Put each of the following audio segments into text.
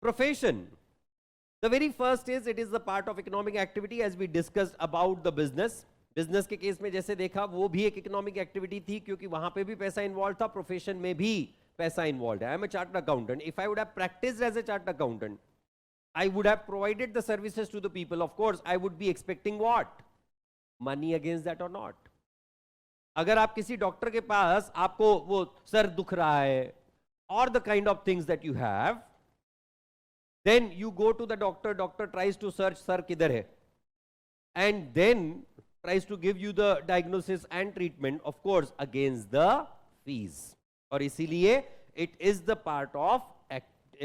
Profession. The very first is it is the part of economic activity as we discussed about the business. Business के case में जैसे देखा वो भी एक इकोनॉमिक एक्टिविटी थी क्योंकि वहां पे भी पैसा इन्वॉल्व था, प्रोफेशन में भी पैसा इन्वॉल्व है. I am a chartered accountant. If I would have practised as a chartered accountant, I would have provided the services to the people. Of course, I would be expecting what? Money against that or not? अगर आप किसी doctor के पास आपको वो sir दुख रहा है or the kind of things that you have, then you go to the doctor. Doctor tries to search sir किधर है, and then tries to give you the diagnosis and treatment, of course, against the fees. और इसीलिए it is the part of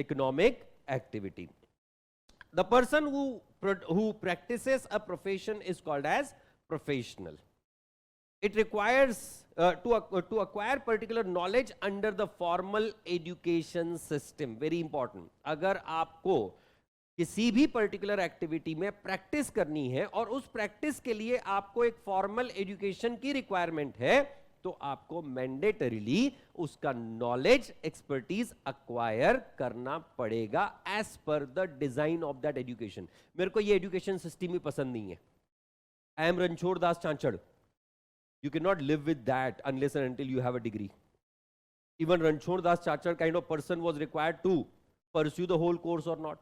economic activity. The person who practices a profession is called as professional. It requires to acquire particular knowledge under the formal education system. Very important. अगर आपको किसी भी particular activity में practice करनी है और उस practice के लिए आपको एक फॉर्मल एजुकेशन की रिक्वायरमेंट है, तो आपको मैंडेटरीली उसका नॉलेज एक्सपर्टीज अक्वायर करना पड़ेगा as per the design of that education. मेरे को ये एजुकेशन सिस्टम ही पसंद नहीं है. I am Ranchhod Das Chanchad. You can not live with that unless and until you have a degree. Even Ranchhod Das Chanchad kind of person was required to pursue the whole course or not,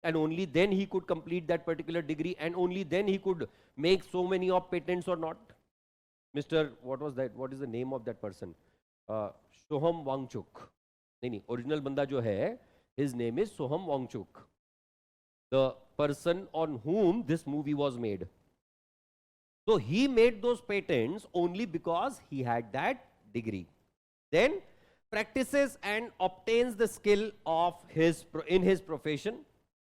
and only then he could complete that particular degree, and only then he could make so many of patents or not. Mr. what was that, what is the name of that person? Soham Wangchuk. नहीं, original बंदा जो है, his name is Soham Wangchuk, the person on whom this movie was made. So he made those patents only because he had that degree. Then practices and obtains the skill of in his profession.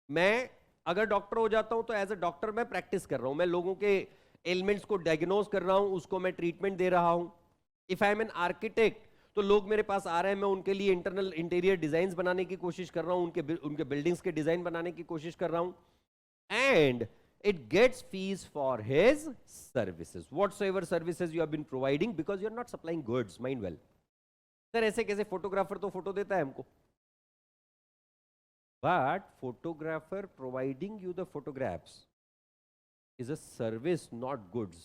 मैं अगर doctor हो जाता हूं तो as a doctor मैं practice कर रहा हूं, मैं लोगों के एलिमेंट्स को डायग्नोज कर रहा हूं, उसको मैं ट्रीटमेंट दे रहा हूं. If I am an architect, तो लोग मेरे पास आ रहे हैं, मैं उनके लिए इंटरनल इंटीरियर डिजाइन बनाने की कोशिश कर रहा हूं, उनके बिल्डिंग्स के डिजाइन बनाने की कोशिश कर रहा हूं. And it gets fees for his services, whatsoever services you have been providing, because you are not supplying goods. Mind well. Sir ऐसे कैसे, फोटोग्राफर तो फोटो देता है हमको, but photographer providing you the photographs is a service, not goods.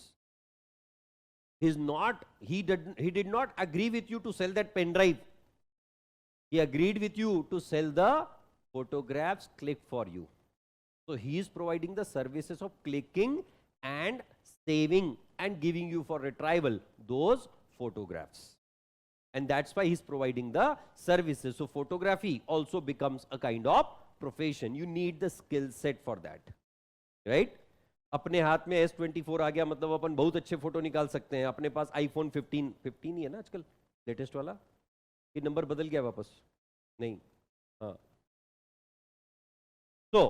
He did not agree with you to sell that pen drive. He agreed with you to sell the photographs click for you. So he is providing the services of clicking and saving and giving you for retrieval those photographs. And that's why he's providing the services. So photography also becomes a kind of profession. You need the skill set for that, right? अपने हाथ में S24 आ गया, मतलब अपन बहुत अच्छे photo निकाल सकते हैं. अपने पास iPhone 15 ही है ना आजकल, लेटेस्ट वाला. ये नंबर बदल गया वापस? नहीं. हाँ. So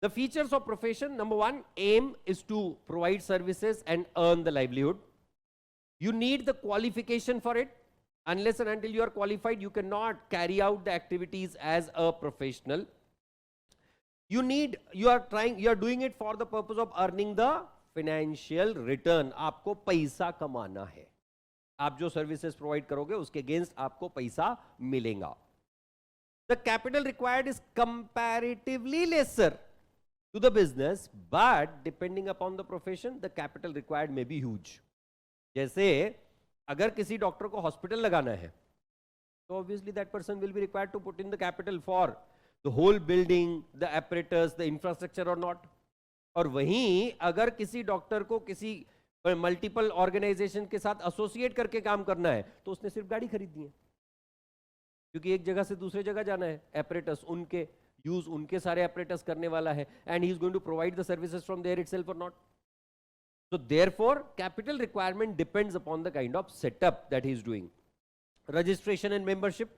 the features of profession: number one, aim is to provide services and earn the livelihood. You need the qualification for it. Unless and until you are qualified, you cannot carry out the activities as a professional. You are doing it for the purpose of earning the financial return. आपको पैसा कमाना है. आप जो services provide करोगे उसके against आपको पैसा मिलेगा. The capital required is comparatively lesser to the business, but depending upon the profession, the capital required may be huge. जैसे अगर किसी डॉक्टर को हॉस्पिटल लगाना है, तो obviously that person will be required to put in the capital for the whole building, the apparatus, the infrastructure और not. और वहीं अगर किसी डॉक्टर को किसी मल्टीपल ऑर्गेनाइजेशन के साथ एसोसिएट करके काम करना है, तो उसने सिर्फ गाड़ी खरीदनी है, क्योंकि एक जगह से दूसरे जगह जाना है. एपरेटस उनके यूज, उनके सारे एपरेटस करने वाला है, and he is going to provide the services from there itself और not. So therefore, capital requirement depends upon the kind of setup that he is doing. Registration and membership.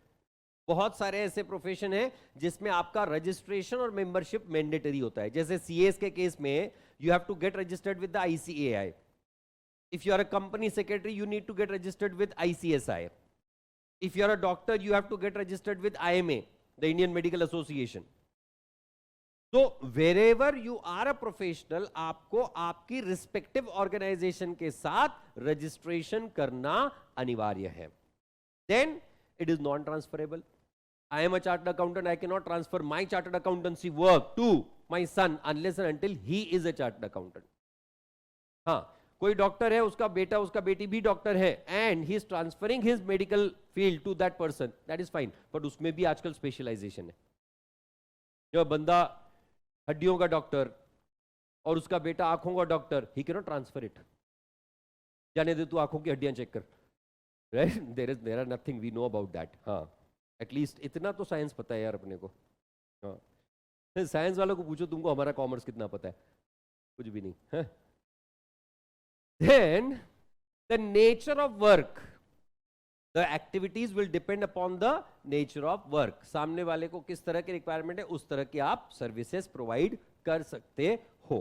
बहुत सारे ऐसे profession हैं जिसमें आपका रजिस्ट्रेशन और membership mandatory होता है. जैसे सीएस के केस में you have to get registered with the ICAI. If you are a company secretary, you need to get registered with ICSI. If you are a doctor, you have to get registered with IMA, the Indian Medical Association. तो wherever you are a professional, आपको आपकी respective organisation के साथ registration करना अनिवार्य है. Then it is non transferable. I am a chartered accountant. I cannot transfer my chartered accountancy work to my son unless and until he is a chartered accountant. हाँ, कोई doctor है, उसका बेटा उसका बेटी भी डॉक्टर है, and he is transferring his medical field to that person, that is fine, but उसमें भी आजकल स्पेशलाइजेशन है. जो बंदा हड्डियों का डॉक्टर और उसका बेटा आंखों का doctor, he can not transfer it. जाने दे, तू आंखों की हड्डियां चेक कर, right? There are nothing we know about that. हाँ, एटलीस्ट इतना तो साइंस पता है यार अपने को. हाँ, साइंस वालों को पूछो तुमको हमारा कॉमर्स कितना पता है, कुछ भी नहीं है. Then the nature of work, the activities will depend upon the nature of work. सामने वाले को किस तरह की रिक्वायरमेंट है, उस तरह की आप सर्विसेज प्रोवाइड कर सकते हो.